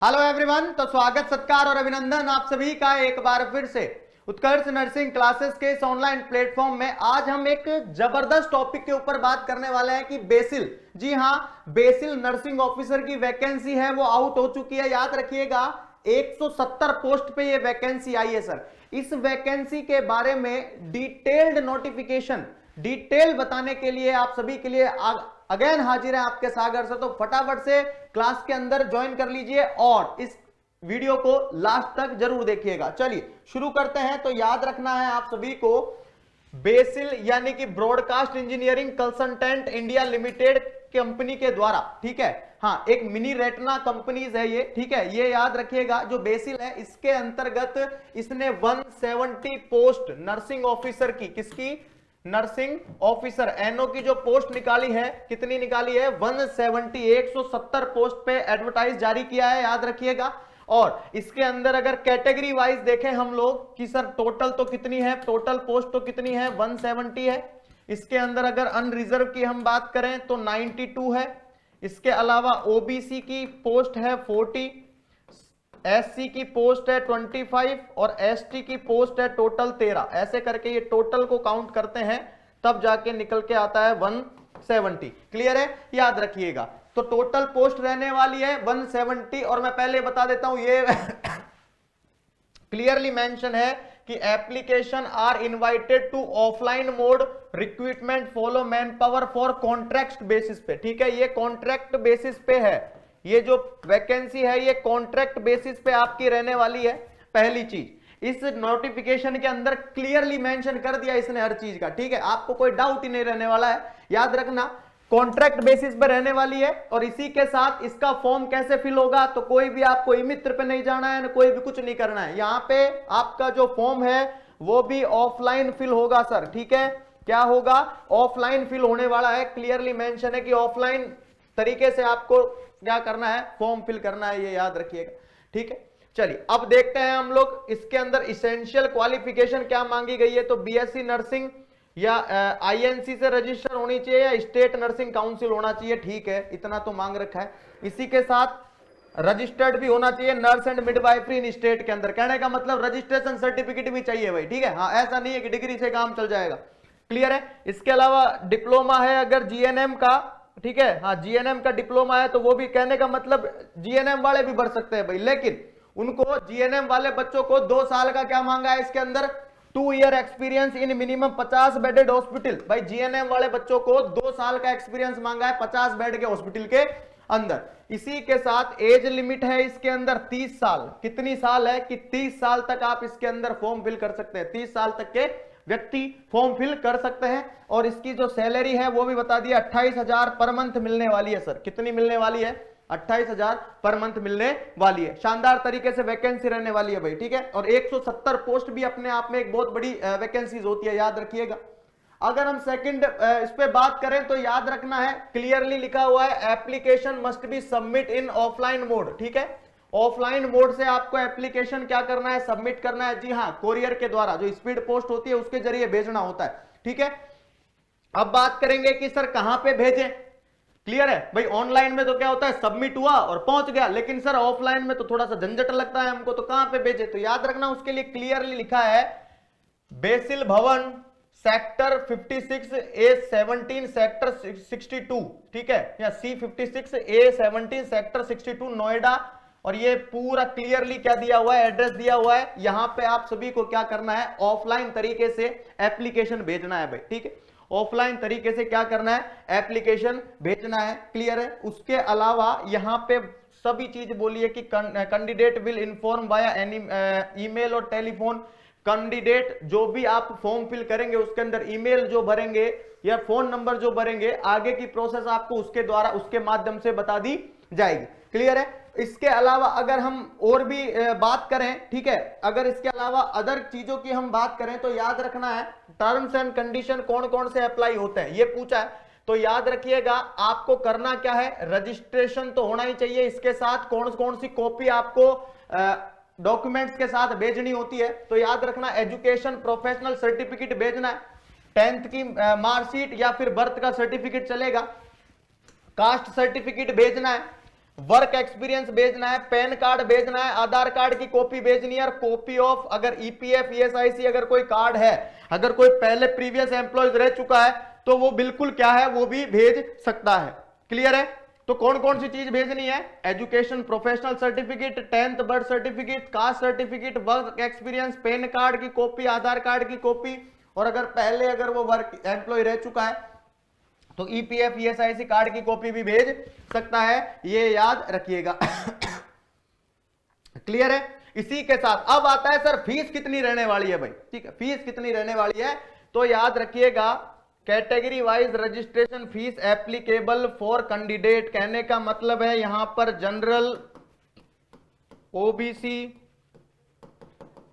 Hello everyone, तो स्वागत सत्कार और अभिनंदन आप सभी का एक बार फिर से उत्कर्ष नर्सिंग क्लासेस के इस ऑनलाइन प्लेटफॉर्म में। आज हम एक जबरदस्त टॉपिक के ऊपर बात करने वाले हैं कि बेसिल, जी हां, बेसिल नर्सिंग ऑफिसर की वैकेंसी है वो आउट हो चुकी है। याद रखिएगा 170 पोस्ट पे ये वैकेंसी आई है सर। इस वैकेंसी के बारे में डिटेल्ड नोटिफिकेशन, डिटेल बताने के लिए आप सभी के लिए अगेन हाजिर है आपके सागर से। तो फटाफट से क्लास के अंदर ज्वाइन कर लीजिए और इस वीडियो को लास्ट तक जरूर देखिएगा। चलिए शुरू करते हैं। तो याद रखना है आप सभी को, बेसिल यानी कि broadcast engineering consultant India limited company के द्वारा, ठीक है, हाँ, एक मिनी रेटना कंपनीज है ये, ठीक है, ये याद रखिएगा। जो बेसिल है इसके अंतर्गत इसने 170 पोस्ट नर्सिंग ऑफिसर की, किसकी, नर्सिंग ऑफिसर एनओ की जो पोस्ट निकाली है, कितनी निकाली है, 170 पोस्ट पे एडवर्टाइज जारी किया है, याद रखिएगा। और इसके अंदर अगर कैटेगरी वाइज देखें हम लोग कि सर टोटल तो कितनी है, टोटल पोस्ट तो कितनी है, 170 है। इसके अंदर अगर अनरिजर्व की हम बात करें तो 92 है। इसके अलावा ओबीसी की पोस्ट है 40, एससी की पोस्ट है 25 और एसटी की पोस्ट है टोटल 13। ऐसे करके ये टोटल को काउंट करते हैं तब जाके निकल के आता है 170। क्लियर है, याद रखिएगा। तो टोटल पोस्ट रहने वाली है 170। और मैं पहले बता देता हूं ये क्लियरली मेंशन है कि application are invited to offline mode recruitment follow man power for contract basis पे, ठीक है, ये कॉन्ट्रैक्ट बेसिस पे है। ये जो वैकेंसी है ये कॉन्ट्रैक्ट बेसिस पे आपकी रहने वाली है। पहली चीज, इस नोटिफिकेशन के अंदर क्लियरली मेंशन कर दिया इसने हर चीज का, ठीक है, आपको कोई डाउट ही नहीं रहने वाला है। याद रखना कॉन्ट्रैक्ट बेसिस पे रहने वाली है। और इसी के साथ इसका फॉर्म कैसे फिल होगा, तो कोई भी आपको ई मित्र पे नहीं जाना है, कोई भी कुछ नहीं करना है। यहाँ पे आपका जो फॉर्म है वो भी ऑफलाइन फिल होगा सर, ठीक है, क्या होगा, ऑफलाइन फिल होने वाला है। क्लियरली मेंशन है कि ऑफलाइन तरीके से आपको क्या करना है, फॉर्म फिल करना है, ये याद रखिएगा, ठीक है। चलिए अब देखते हैं हम लोग इसके अंदर इसेंशियल क्वालिफिकेशन क्या मांगी गई है। तो बीएससी नर्सिंग या आईएनसी से रजिस्टर होनी चाहिए या स्टेट नर्सिंग काउंसिल होना चाहिए, ठीक है, इतना तो मांग रखा है। इसी के साथ रजिस्टर्ड भी होना चाहिए nurse and midwifery in state के अंदर। कहने का मतलब रजिस्ट्रेशन सर्टिफिकेट भी चाहिए भाई, ठीक है, हाँ, ऐसा नहीं है कि डिग्री से काम चल जाएगा। क्लियर है। इसके अलावा डिप्लोमा है अगर जीएनएम का, ठीक है, हाँ, जीएनएम का डिप्लोमा है तो वो भी, कहने का मतलब जीएनएम वाले भी भर सकते हैं भाई, लेकिन उनको जीएनएम वाले बच्चों को 2 साल का क्या मांगा है इसके अंदर, 2 year experience in minimum 50 bedded hospital. भाई जीएनएम वाले बच्चों को 2 साल का एक्सपीरियंस मांगा है 50 बेड के हॉस्पिटल के अंदर। इसी के साथ एज लिमिट है इसके अंदर 30 साल। कितनी साल है कि 30 साल तक आप इसके अंदर फॉर्म फिल कर सकते हैं, 30 साल तक के व्यक्ति फॉर्म फिल कर सकते हैं। और इसकी जो सैलरी है वो भी बता दिया, 28,000 पर मंथ मिलने वाली है सर। कितनी मिलने वाली है, 28,000 पर मंथ मिलने वाली है। शानदार तरीके से वैकेंसी रहने वाली है भाई, ठीक है। और 170 पोस्ट भी अपने आप में एक बहुत बड़ी वैकेंसीज होती है, याद रखिएगा। अगर हम सेकंड इस पे बात करें तो याद रखना है, क्लियरली लिखा हुआ है application must be submit in offline mode, ठीक है, ऑफलाइन मोड से आपको एप्लीकेशन क्या करना है, सबमिट करना है। जी हाँ, कोरियर के द्वारा, जो स्पीड पोस्ट होती है उसके जरिए भेजना होता है, ठीक है। अब बात करेंगे कि सर कहां पे भेजें। क्लियर है भाई, ऑनलाइन में तो क्या होता है, सबमिट हुआ और पहुंच गया, लेकिन सर ऑफलाइन में तो थोड़ा सा झंझट लगता है हमको, तो कहां पे भेजे। तो याद रखना उसके लिए क्लियरली लिखा है बेसिल भवन सेक्टर 56A17 सेक्टर 62, ठीक है, या C56A17 सेक्टर 62 नोएडा। और ये पूरा क्लियरली क्या दिया हुआ है, एड्रेस दिया हुआ है। यहां पे आप सभी को क्या करना है, ऑफलाइन तरीके से एप्लीकेशन भेजना है भाई, ठीक है, ऑफलाइन तरीके से क्या करना है, एप्लीकेशन भेजना है। क्लियर है। उसके अलावा यहां पे सभी चीज बोलिए कि candidate will inform via any email और टेलीफोन। कैंडिडेट जो भी आप फॉर्म फिल करेंगे उसके अंदर ईमेल जो भरेंगे या फोन नंबर जो भरेंगे, आगे की प्रोसेस आपको उसके द्वारा, उसके माध्यम से बता दी जाएगी। क्लियर है। इसके अलावा अगर हम और भी बात करें, ठीक है, अगर इसके अलावा अदर चीजों की हम बात करें तो याद रखना है टर्म्स एंड कंडीशन कौन कौन से अप्लाई होते हैं ये पूछा है। तो याद रखिएगा आपको करना क्या है, रजिस्ट्रेशन तो होना ही चाहिए, इसके साथ कौन कौन सी कॉपी आपको डॉक्यूमेंट्स के साथ भेजनी होती है। तो याद रखना एजुकेशन प्रोफेशनल सर्टिफिकेट भेजना है, 10th की मार्कशीट या फिर बर्थ का सर्टिफिकेट चलेगा, कास्ट सर्टिफिकेट भेजना है, वर्क एक्सपीरियंस भेजना है, पैन कार्ड भेजना है, आधार कार्ड की कॉपी भेजनी है और कॉपी ऑफ अगर ईपीएफ ईएसआईसी अगर कोई कार्ड है, अगर कोई पहले प्रीवियस एम्प्लॉयज रह चुका है तो वो बिल्कुल क्या है वो भी भेज सकता है। क्लियर है? तो कौन कौन सी चीज भेजनी है? Education, professional certificate, 10th birth certificate, cast certificate, work experience, PAN card की कॉपी, आधार कार्ड की कॉपी, और अगर पहले अगर वो वर्क एम्प्लॉय रह चुका है तो ईपीएफ ईएसआईसी कार्ड की कॉपी भी भेज सकता है, ये याद रखिएगा। क्लियर है? इसी के साथ अब आता है सर फीस कितनी रहने वाली है भाई, ठीक है, फीस कितनी रहने वाली है? तो याद रखिएगा category wise registration fees applicable for candidate, कहने का मतलब है यहां पर जनरल, ओबीसी,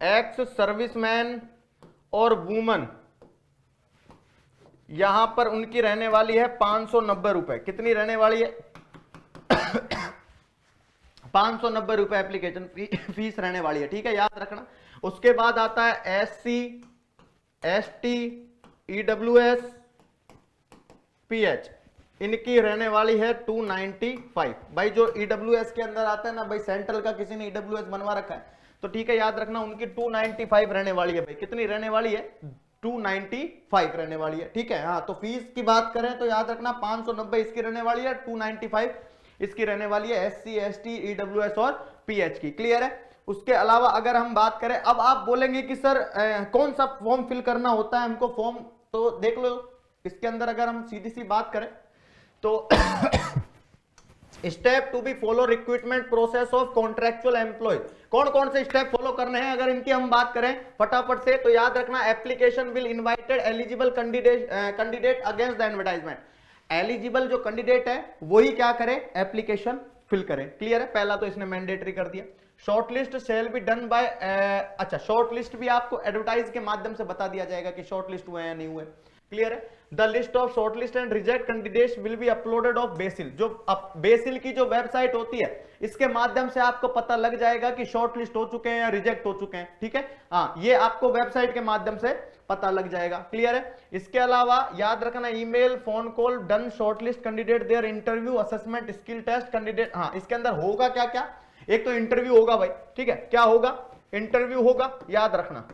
एक्स सर्विसमैन और वुमन, यहां पर उनकी रहने वाली है 590 रुपए। कितनी रहने वाली है? 590 रुपए एप्लीकेशन फीस रहने वाली है, ठीक है, याद रखना। उसके बाद आता है एससी, एसटी, ईडब्ल्यूएस, पीएच, इनकी रहने वाली है 295। भाई जो ईडब्ल्यूएस के अंदर आता है ना भाई, सेंट्रल का किसी ने ईडब्ल्यूएस बनवा रखा है तो ठीक है, याद रखना उनकी 295 रहने वाली है भाई। कितनी रहने वाली है? 295 रहने वाली है, ठीक है। हाँ, तो फीस की बात करें तो याद रखना 590 इसकी रहने वाली है, 295 इसकी रहने वाली है एससी, एसटी, ईडब्ल्यूएस और पीएच की। क्लियर है? उसके अलावा अगर हम बात करें, अब आप बोलेंगे कि सर कौन सा फॉर्म फिल करना होता है हमको फॉर्म, तो देख लो इसके अंदर अगर हम सीधी सी बात करें तो step to be follow recruitment process of contractual employ, कौन कौन से स्टेप फॉलो करने हैं अगर इनकी हम बात करें फटाफट से, तो याद रखना application will invited eligible candidate against the advertisement. Eligible जो कैंडिडेट है वही क्या करे? एप्लीकेशन फिल करे। क्लियर है? पहला तो इसने मैंडेटरी कर दिया। Shortlist shall be done by, अच्छा शॉर्टलिस्ट भी आपको एडवर्टाइज के माध्यम से बता दिया जाएगा कि शॉर्टलिस्ट हुए या नहीं हुए। क्लियर है? The list of shortlist and reject candidates will be uploaded of BECIL, जो बेसिल की जो वेबसाइट होती है इसके माध्यम से आपको पता लग जाएगा कि शॉर्टलिस्ट हो चुके हैं या रिजेक्ट हो चुके हैं, ठीक है। हाँ, ये आपको वेबसाइट के माध्यम से पता लग जाएगा। क्लियर है? इसके अलावा याद रखना email, phone call done shortlist candidate their interview, assessment, skill test candidate. हाँ, इसके अंदर होगा क्या क्या? एक तो इंटरव्यू होगा भाई, ठीक है, क्या होगा? इंटरव्यू होगा, याद रखना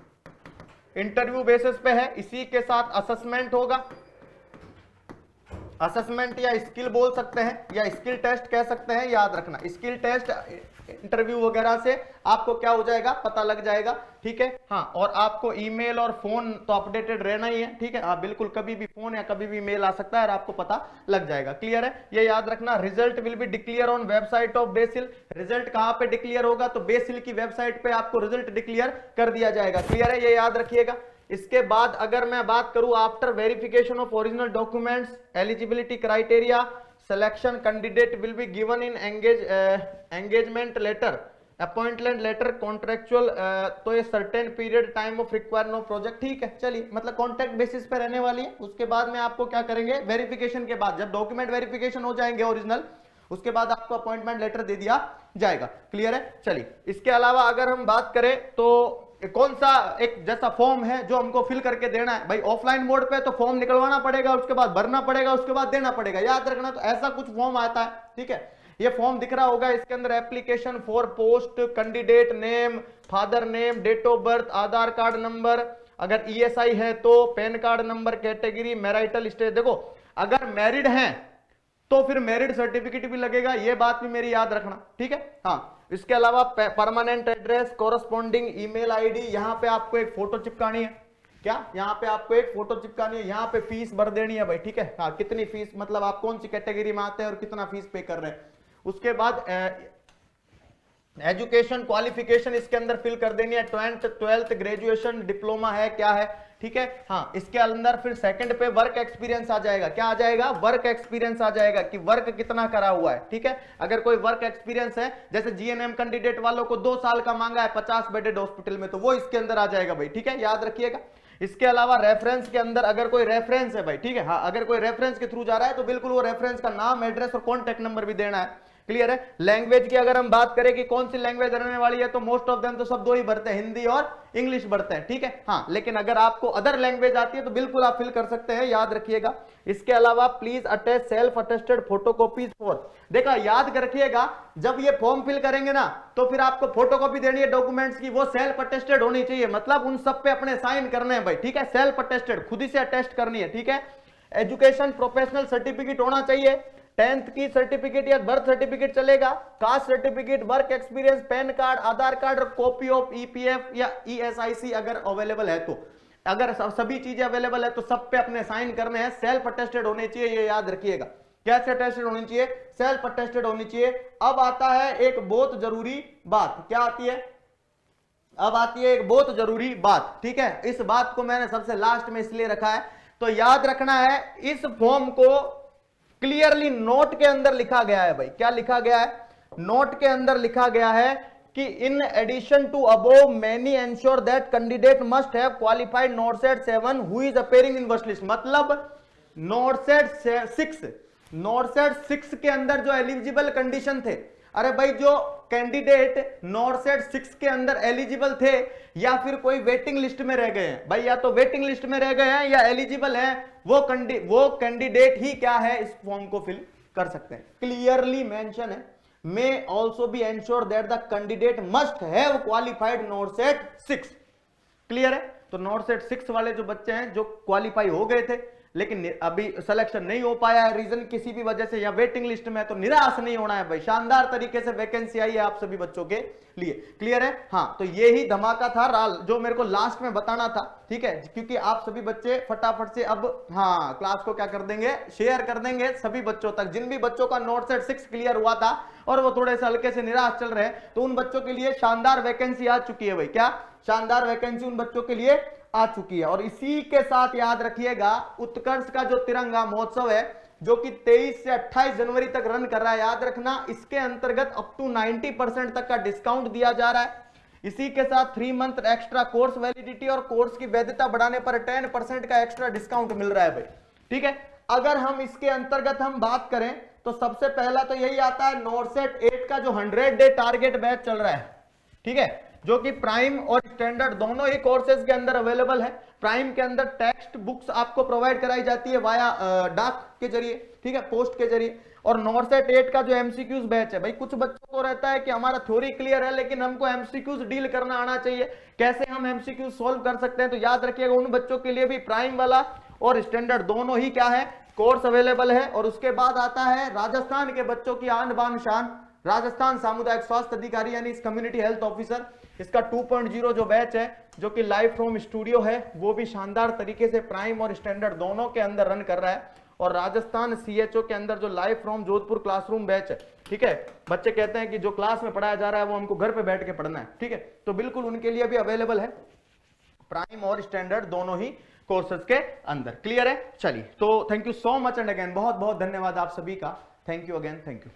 इंटरव्यू बेसिस पे है। इसी के साथ असेसमेंट होगा, असेसमेंट या स्किल बोल सकते हैं या स्किल टेस्ट कह सकते हैं, याद रखना स्किल टेस्ट इंटरव्यू वगैरह से आपको क्या हो जाएगा? पता लग जाएगा, ठीक है। हाँ, और आपको ईमेल और फोन तो अपडेटेड रहना ही है, ठीक है। हाँ, बिल्कुल, कभी भी फोन या कभी भी मेल आ सकता है और आपको पता लग जाएगा। क्लियर है? ये याद रखना। Result will be declare on website of BECIL, result कहां पे डिक्लेयर होगा? तो बेसिल की वेबसाइट पे आपको रिजल्ट डिक्लेयर कर दिया जाएगा। क्लियर है? ये याद रखिएगा। इसके बाद अगर मैं बात करूं after verification of original documents, eligibility criteria, selection candidate will be given in engagement letter, appointment letter, contractual, तो ये certain period time of require no project, ठीक है। चलिए, मतलब कॉन्ट्रैक्ट बेसिस पे रहने वाली है। उसके बाद में आपको क्या करेंगे? वेरिफिकेशन के बाद जब डॉक्यूमेंट वेरिफिकेशन हो जाएंगे ओरिजिनल, उसके बाद आपको अपॉइंटमेंट लेटर दे दिया जाएगा। क्लियर है? चलिए, इसके अलावा अगर हम बात करें तो कौन सा एक जैसा फॉर्म है जो हमको फिल करके देना है भाई, ऑफलाइन मोड पे तो फॉर्म निकलवाना पड़ेगा, उसके बाद भरना पड़ेगा, उसके बाद देना पड़ेगा, याद रखना। तो ऐसा कुछ फॉर्म आता है, ठीक है। ये फॉर्म दिख रहा होगा, इसके अंदर application for post, candidate name, father name, date of birth, Aadhaar card number, अगर ईएसआई है तो PAN card number, category, marital status. देखो, अगर मैरिड हैं तो फिर मैरिड सर्टिफिकेट भी लगेगा, ये बात भी मेरी याद रखना, ठीक है। हाँ, इसके अलावा permanent address, corresponding email ID, यहां पे आपको एक फोटो चिपकानी है। क्या? यहां पे आपको एक फोटो चिपकानी है, यहां पे फीस भर देनी है भाई, ठीक है। हाँ, कितनी फीस, मतलब आप कौन सी कैटेगरी में आते हैं और कितना फीस पे कर रहे हैं। उसके बाद एजुकेशन क्वालिफिकेशन इसके अंदर फिल कर देनी है, 12th ग्रेजुएशन, डिप्लोमा है, क्या है, ठीक है। हाँ, इसके अंदर फिर सेकंड पे वर्क एक्सपीरियंस आ जाएगा। क्या आ जाएगा? वर्क एक्सपीरियंस आ जाएगा कि वर्क कितना करा हुआ है, ठीक है। अगर कोई वर्क एक्सपीरियंस है, जैसे जीएनएम कैंडिडेट वालों को 2 साल का मांगा है 50 बेडेड हॉस्पिटल में, तो वो इसके अंदर आ जाएगा भाई, ठीक है, याद रखिएगा। इसके अलावा रेफरेंस के अंदर अगर कोई रेफरेंस है भाई, ठीक है, हाँ, अगर कोई रेफरेंस के थ्रू जा रहा है तो बिल्कुल वो रेफरेंस का नाम, एड्रेस और कॉन्टैक्ट नंबर भी देना है। क्लियर है। लैंग्वेज की अगर हम बात करें कि कौन सी लैंग्वेज रहने वाली है, तो मोस्ट ऑफ देम तो सब दो ही भरते हैं, हिंदी और इंग्लिश भरते हैं, ठीक है। हाँ, लेकिन अगर आपको अदर लैंग्वेज आती है तो बिल्कुल आप फिल कर सकते हैं, याद रखिएगा। इसके अलावा please attach self attested photocopies for, देखा याद रखिएगा, जब ये फॉर्म फिल करेंगे ना तो फिर आपको फोटोकॉपी देनी है डॉक्यूमेंट्स की, वो सेल्फ अटेस्टेड होनी चाहिए, मतलब उन सब पे अपने साइन करने हैं भाई, ठीक है। सेल्फ अटेस्टेड, खुद ही से अटेस्ट करनी है, ठीक है। एजुकेशन प्रोफेशनल सर्टिफिकेट होना चाहिए, 10th की सर्टिफिकेट या बर्थ सर्टिफिकेट चलेगा, caste certificate, work experience, PAN card, Aadhaar card और कॉपी ऑफ ईपीएफ या ईएसआईसी अगर अवेलेबल है तो, अगर सभी चीजें अवेलेबल है तो सब पे अपने साइन करने हैं, सेल्फ अटेस्टेड होने चाहिए, ये याद रखिएगा। कैसे अटेस्टेड होनी चाहिए? सेल्फ अटेस्टेड होनी चाहिए। अब आता है एक बहुत जरूरी बात, क्या आती है? अब आती है एक बहुत जरूरी बात, ठीक है। इस बात को मैंने सबसे लास्ट में इसलिए रखा है, तो याद रखना है, इस फॉर्म को क्लियरली नोट के अंदर लिखा गया है भाई। क्या लिखा गया है? नोट के अंदर लिखा गया है कि in addition to above many ensure that candidate must have qualified NORCET 7 who is appearing in first list, मतलब नॉर्सेट 6 के अंदर जो एलिजिबल कंडीशन थे, अरे भाई जो कैंडिडेट नॉर्सेट 6 के अंदर एलिजिबल थे या फिर कोई वेटिंग लिस्ट में रह गए हैं भाई, या तो वेटिंग लिस्ट में रह गए हैं या एलिजिबल हैं, वो कैंडिडेट ही क्या है, इस फॉर्म को फिल कर सकते हैं। क्लियरली मेंशन है, may also be ensure that the candidate must have qualified नॉर्सेट 6। Clear है? तो नॉर्सेट 6 वाले जो बच्चे हैं जो क्वालिफाई हो गए थे लेकिन अभी सिलेक्शन नहीं हो पाया है, रीजन किसी भी वजह से या वेटिंग लिस्ट में, तो निराश नहीं होना है भाई, शानदार तरीके से वैकेंसी आई है आप सभी बच्चों के लिए। क्लियर है? हाँ, तो ये ही धमाका था जो मेरे को लास्ट में बताना था, ठीक है, क्योंकि आप सभी बच्चे फटाफट से अब हाँ क्लास को क्या कर देंगे, शेयर कर देंगे सभी बच्चों तक। जिन भी बच्चों का नॉर्सेट 6 क्लियर हुआ था और वो थोड़े से हल्के से निराश चल रहे हैं, तो उन बच्चों के लिए शानदार वैकेंसी आ चुकी है भाई। क्या शानदार वैकेंसी उन बच्चों के लिए आ चुकी है। और इसी के साथ याद रखिएगा, उत्कर्ष का जो तिरंगा महोत्सव है जो कि 23 से 28 जनवरी तक रन कर रहा है, याद रखना, इसके अंतर्गत अप टू 90% तक का डिस्काउंट दिया जा रहा है। इसी के साथ 3 मंथ एक्स्ट्रा कोर्स वैलिडिटी और कोर्स की वैधता बढ़ाने पर 10% का एक्स्ट्रा डिस्काउंट मिल रहा है भाई, ठीक है। अगर हम इसके अंतर्गत हम बात करें तो सबसे पहला तो यही आता है, नॉर्सेट 8 का जो 100 डे टारगेट बैच चल रहा है, ठीक है, जो कि प्राइम और स्टैंडर्ड दोनों ही कोर्सेज के अंदर अवेलेबल है। प्राइम के अंदर टेक्स्ट बुक्स आपको प्रोवाइड कराई जाती है वाया डाक के जरिए, ठीक है, पोस्ट के जरिए। और नॉर्सेट 8 का जो एमसीक्यूज बैच है भाई, कुछ बच्चों को रहता है कि हमारा थ्योरी क्लियर है लेकिन हमको एमसीक्यूज डील करना आना चाहिए, कैसे हम एमसीक्यूज सॉल्व कर सकते हैं, तो याद रखिएगा उन बच्चों के लिए भी प्राइम वाला और स्टैंडर्ड दोनों ही क्या है, कोर्स अवेलेबल है। और उसके बाद आता है राजस्थान के बच्चों की आन बान शान, राजस्थान सामुदायिक स्वास्थ्य अधिकारी यानी कम्युनिटी हेल्थ ऑफिसर, इसका 2.0 जो बैच है जो कि लाइव फ्रॉम स्टूडियो है, वो भी शानदार तरीके से प्राइम और स्टैंडर्ड दोनों के अंदर रन कर रहा है। और राजस्थान सीएचओ के अंदर जो live from Jodhpur classroom batch है, ठीक है, बच्चे कहते हैं कि जो क्लास में पढ़ाया जा रहा है वो हमको घर पे बैठ के पढ़ना है, ठीक है, तो बिल्कुल उनके लिए भी अवेलेबल है प्राइम और स्टैंडर्ड दोनों ही कोर्सेज के अंदर। क्लियर है? चलिए, तो thank you so much and again बहुत बहुत धन्यवाद आप सभी का। Thank you again, thank you.